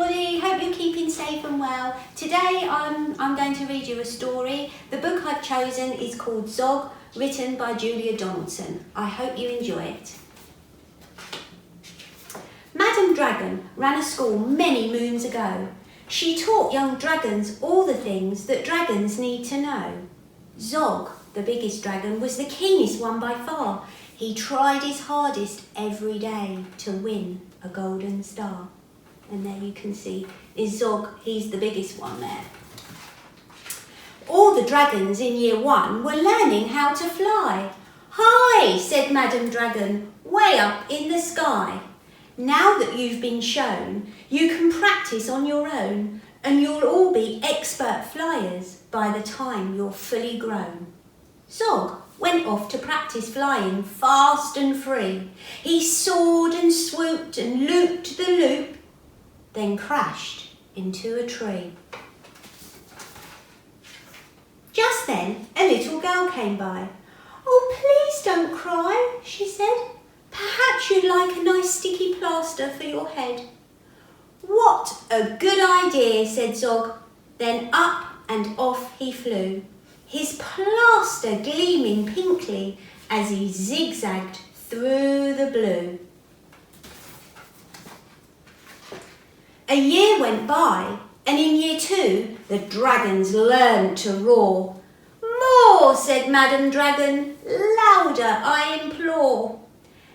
everybody, hope you're keeping safe and well. Today I'm going to read you a story. The book I've chosen is called Zog, written by Julia Donaldson. I hope you enjoy it. Madam Dragon ran a school many moons ago. She taught young dragons all the things that dragons need to know. Zog, the biggest dragon, was the keenest one by far. He tried his hardest every day to win a golden star. And there you can see is Zog, he's the biggest one there. All the dragons in year 1 were learning how to fly. "Hi," said Madam Dragon, "way up in the sky. Now that you've been shown, you can practice on your own and you'll all be expert flyers by the time you're fully grown." Zog went off to practice flying fast and free. He soared and swooped and looped the loop, then crashed into a tree. Just then, a little girl came by. "Oh, please don't cry," she said. "Perhaps you'd like a nice sticky plaster for your head." "What a good idea," said Zog. Then up and off he flew, his plaster gleaming pinkly as he zigzagged through the blue. A year went by, and in year 2, the dragons learned to roar. "More," said Madam Dragon, "louder I implore."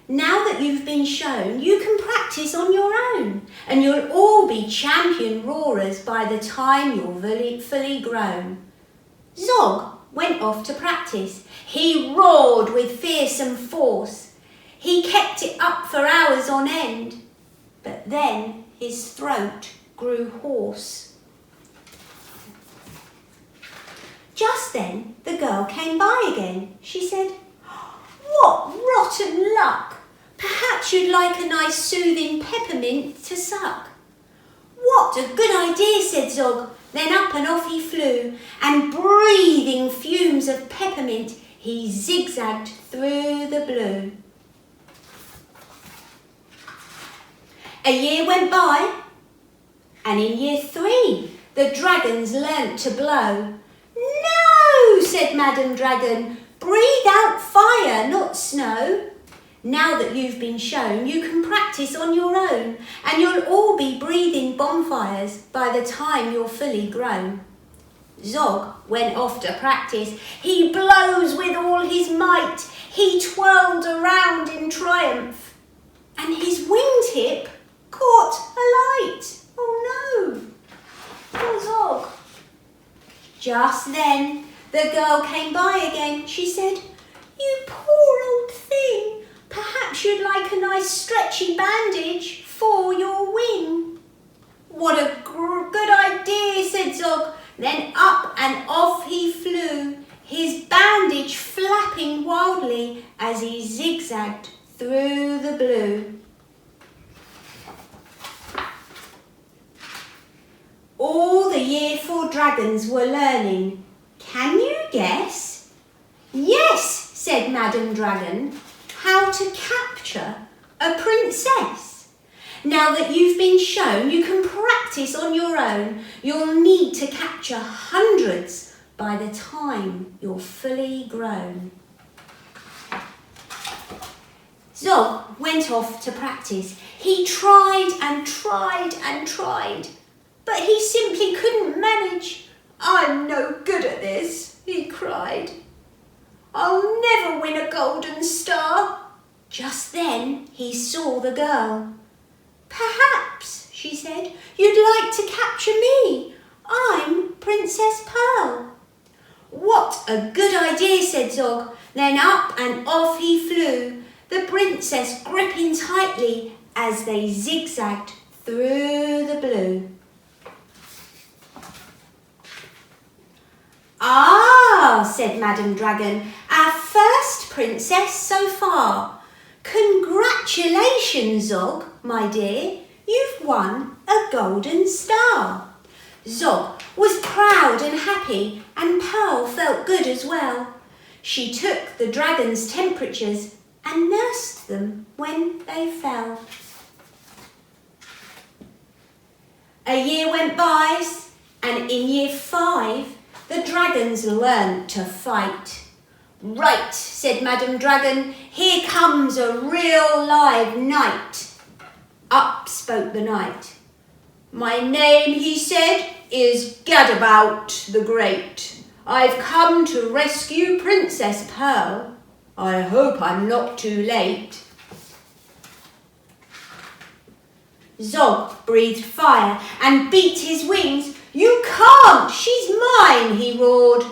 Now that you've been shown, you can practice on your own, and you'll all be champion roarers by the time you're fully grown. Zog went off to practice. He roared with fearsome force. He kept it up for hours on end, but then his throat grew hoarse. Just then the girl came by again. She said, "What rotten luck! Perhaps you'd like a nice soothing peppermint to suck." "What a good idea," said Zog. Then up and off he flew, and breathing fumes of peppermint, he zigzagged through the blue. A year went by, and in year 3, the dragons learnt to blow. "No," said Madam Dragon, "breathe out fire, not snow." Now that you've been shown, you can practice on your own, and you'll all be breathing bonfires by the time you're fully grown. Zog went off to practice. He blows with all his might. He twirled around in triumph, and his wingtip caught alight. Oh no! Poor Zog. Just then, the girl came by again. She said, "You poor old thing, perhaps you'd like a nice stretchy bandage for your wing." "What a good idea," said Zog. Then up and off he flew, his bandage flapping wildly as he zigzagged through the blue. All the year 4 dragons were learning. Can you guess? "Yes," said Madam Dragon, "how to capture a princess." Now that you've been shown, you can practice on your own. You'll need to capture hundreds by the time you're fully grown. Zog went off to practice. He tried and tried and tried, but he simply couldn't manage. "I'm no good at this," he cried. "I'll never win a golden star." Just then he saw the girl. "Perhaps," she said, "you'd like to capture me. I'm Princess Pearl." "What a good idea," said Zog. Then up and off he flew, the princess gripping tightly as they zigzagged through the blue. "Ah," said Madam Dragon, "our first princess so far. Congratulations, Zog, my dear. You've won a golden star." Zog was proud and happy, and Pearl felt good as well. She took the dragons' temperatures and nursed them when they fell. A year went by, and in year 5, the dragons learnt to fight. Right, said Madam Dragon, here comes a real live knight. Up spoke the knight. My name, he said, is Gadabout the Great. I've come to rescue Princess Pearl. I hope I'm not too late. Zog breathed fire and beat his wings. You can't! She's mine, he roared.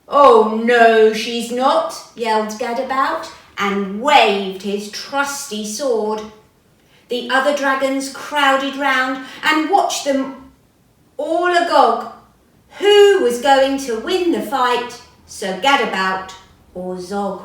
Oh, no, she's not, yelled Gadabout, and waved his trusty sword. The other dragons crowded round and watched them all agog. Who was going to win the fight, Sir Gadabout or Zog?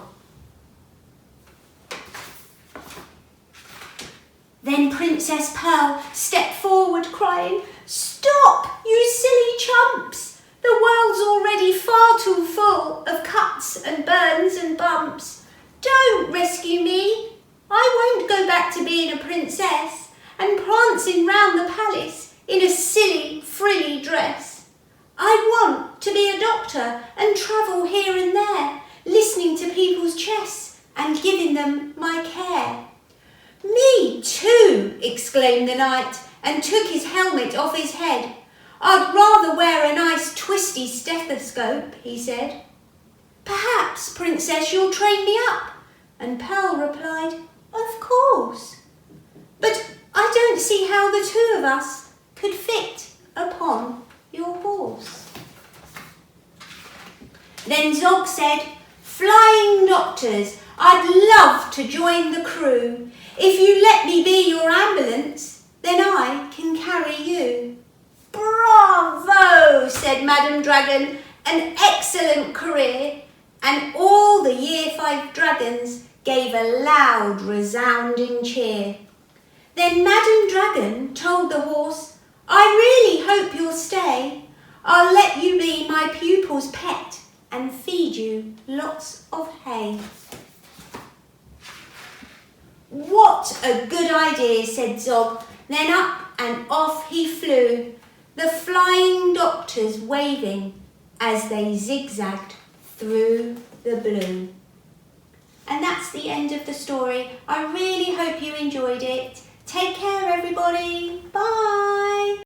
Then Princess Pearl stepped forward crying, Stop, you silly chumps! The world's already far too full of cuts and burns and bumps. Don't rescue me. I won't go back to being a princess and prancing round the palace in a silly, frilly dress. I want to be a doctor and travel here and there, listening to people's chests and giving them my care. Me too, exclaimed the knight and took his helmet off his head. I'd rather wear a nice twisty stethoscope, he said. Perhaps, Princess, you'll train me up. And Pearl replied, Of course. But I don't see how the two of us could fit upon your horse. Then Zog said, Flying doctors, I'd love to join the crew. If you let me be your ambulance, then I can carry you. Bravo, said Madam Dragon, an excellent career. And all the year 5 dragons gave a loud, resounding cheer. Then Madam Dragon told the horse, I really hope you'll stay. I'll let you be my pupil's pet and feed you lots of hay. What a good idea, said Zog. Then up and off he flew, the flying doctors waving as they zigzagged through the blue. And that's the end of the story. I really hope you enjoyed it. Take care, everybody. Bye.